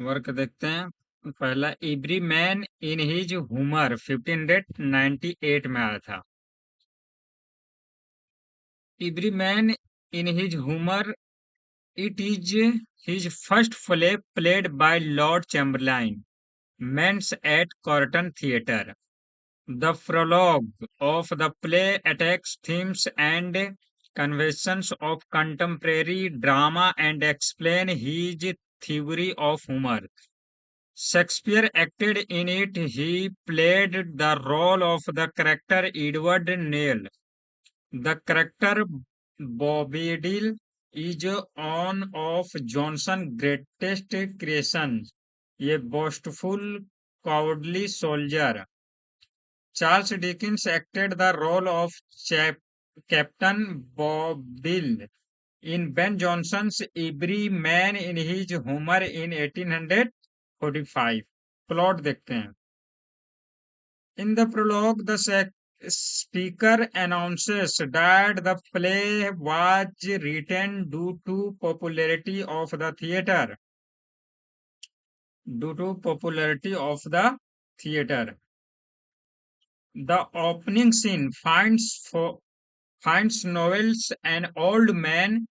Work देखते हैं। पहला every man in his humour 1598 में आया था। Every man in his humour, it is his first play played by Lord Chamberlain, Men's at Corton Theatre. The prologue of the play attacks themes and conventions of contemporary drama and explain his theory of humor. Shakespeare acted in it. He played the role of the character Edward Neil. The character Bobadil is one of Johnson's greatest creations, a boastful, cowardly soldier. Charles Dickens acted the role of Captain Bobadil in Ben Jonson's Every Man in His Humor in 1845. Plot देखते हैं। In the prologue, the speaker announces that the play was written due to popularity of the theatre. Due to popularity of the theatre. The opening scene finds Novel's an old man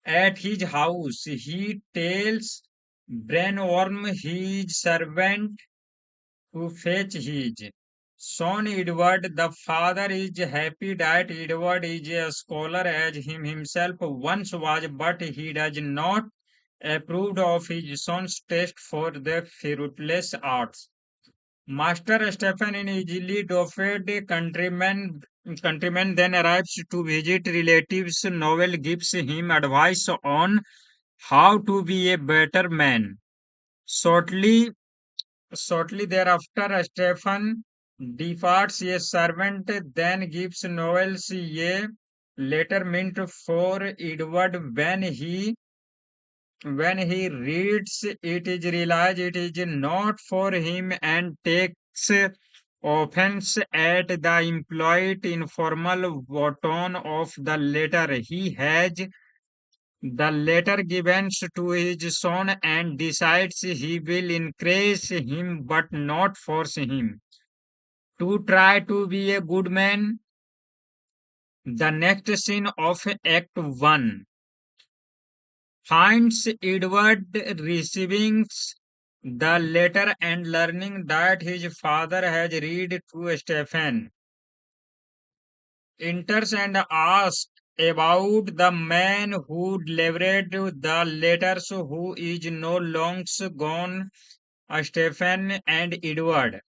at his house. He tells Branworm, his servant, to fetch his son Edward. The father is happy that Edward is a scholar as him himself once was, but he does not approve of his son's taste for the fruitless arts. Master Stephen, an easily doped countryman then arrives to visit relatives. Novel gives him advice on how to be a better man. Shortly Shortly thereafter, Stephen departs. A servant then gives Noels a letter meant for Edward. When he reads it, is realized it is not for him and takes offense at the implied informal tone of the letter. He has the letter given to his son and decides he will encourage him but not force him to try to be a good man. The next scene of Act 1 finds Edward receiving the letter and learning that his father has read to Stephen. Enters and asks about the man who delivered the letters, who is no longer gone. Stephen and Edward,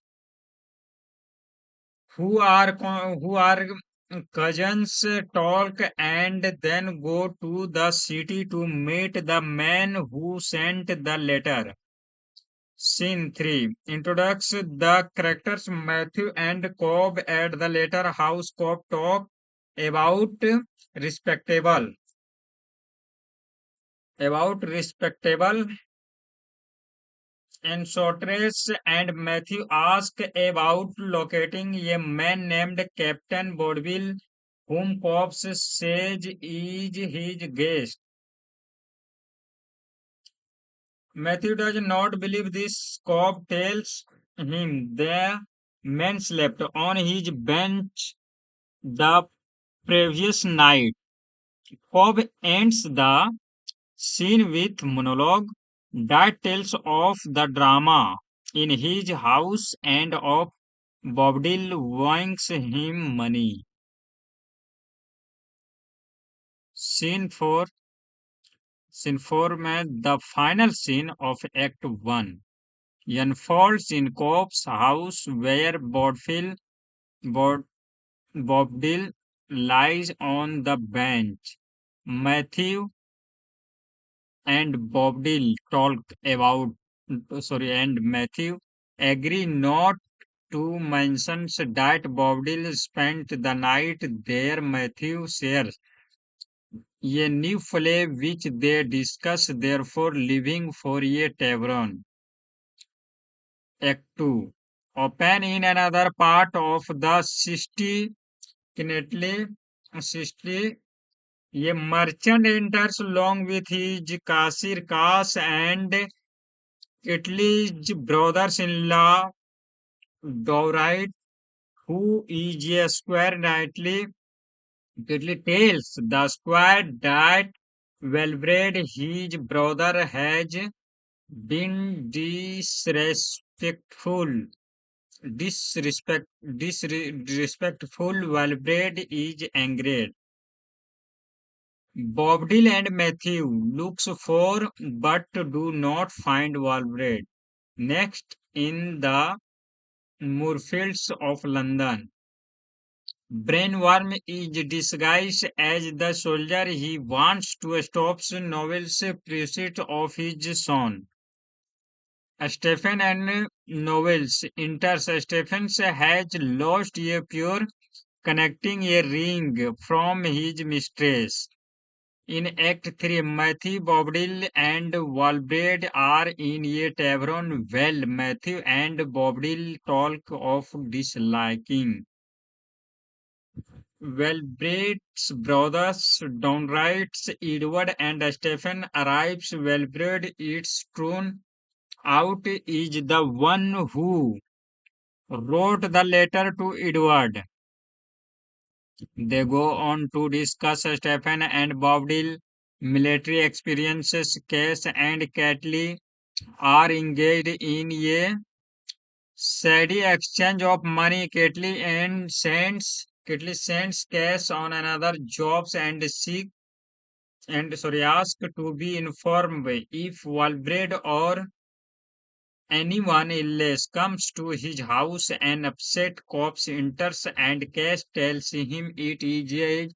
who are cousins, talk and then go to the city to meet the man who sent the letter. Scene 3 introduces the characters Matthew and Cobb at the later house. Cobb talk about respectable respectable Ensotres, and Matthew asks about locating a man named Captain Bodville, whom Cobbs says is his guest. Matthew does not believe this. Cobb tells him the man slept on his bench the previous night. Cobb ends the scene with monologue that tells of the drama in his house and of Bobdil owing him money. Scene 4 Scene 4 में the final scene of Act 1 unfolds in Cobb's house where Bob, Bobdil lies on the bench. Matthew and Bobdil talk about and Matthew agree not to mention that Bobdil spent the night there. Matthew shares a new play which they discuss, therefore leaving for a tavern. Act 2 open in another part of the city. City, a merchant enters along with his kasir Kas and Italy's brothers-in-law Dorite, who is a square nightly Italy tells the squire that Valbrand, his brother, has been disrespectful. Valbrand is angry. Boabdil and Matthew looks for but do not find Valbrand. Next, in the Moorfields of London, Brainworm is disguised as the soldier he wants to stop Novel's pursuit of his son. Stephen and Novel's enters. Stephen has lost a pure connecting a ring from his mistress. In Act 3, Matthew, Boabdil, and Walbraid are in a tavern. Well, Matthew and Boabdil talk of disliking Wellbraid's brothers, downright Edward and Stephen, arrives. Wellbraid is thrown out is the one who wrote the letter to Edward. They go on to discuss Stephen and Boabdil military experiences. Case and Catley are engaged in a steady exchange of money. Catley sends Case on another jobs and ask to be informed if Walbred or anyone else comes to his house. An upset corpse enters and Cash tells him it is a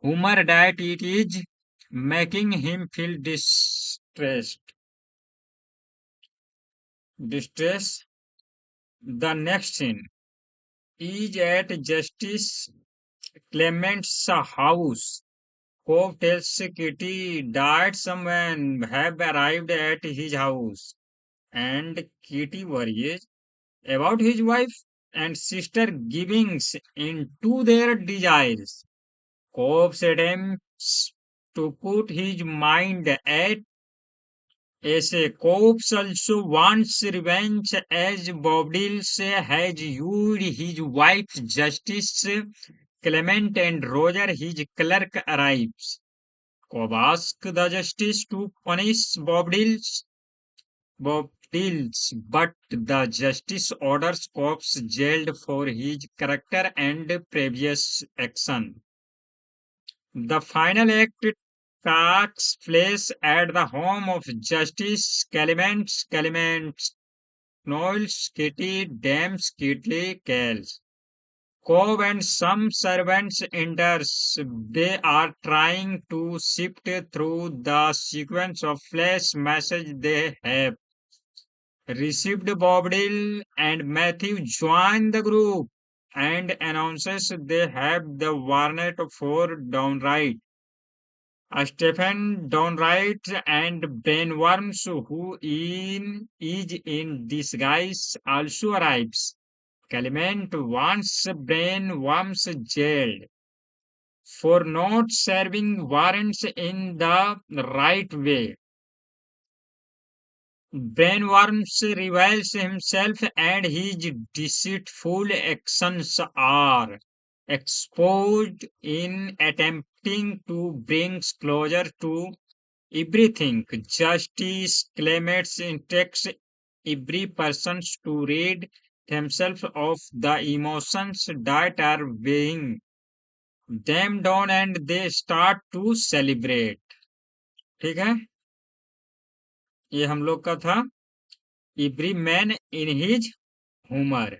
humor that it is making him feel distress. The next scene is at Justice Clement's house. Cobb tells Kitty that someone have arrived at his house, and Kitty worries about his wife and sister giving in to their desires. Cobb attempts to put his mind at ease. Cobb also wants revenge as Boabdil has used his wife. Justice Clement and Roger, his clerk, arrives. Cobb asks the justice to punish Bob Dills, but the justice orders Cobbs jailed for his character and previous action. The final act takes place at the home of Justice Clement Knowles, Kitty, Dames, Kitley, Kells. Cobb and some servants enters. They are trying to sift through the sequence of flash messages they have received. Boabdil and Matthew join the group and announces they have the warrant for Downright. Stephen Downright and Brainworms, is in disguise, also arrives. Clement wants Brainworms jailed for not serving warrants in the right way. Brainworms reveals himself and his deceitful actions are exposed in attempting to bring closure to everything. Justice Clements instructs every person to rid themselves of the emotions that are weighing them down and they start to celebrate. ठीक है, ये हम लोग का था every man in his humor.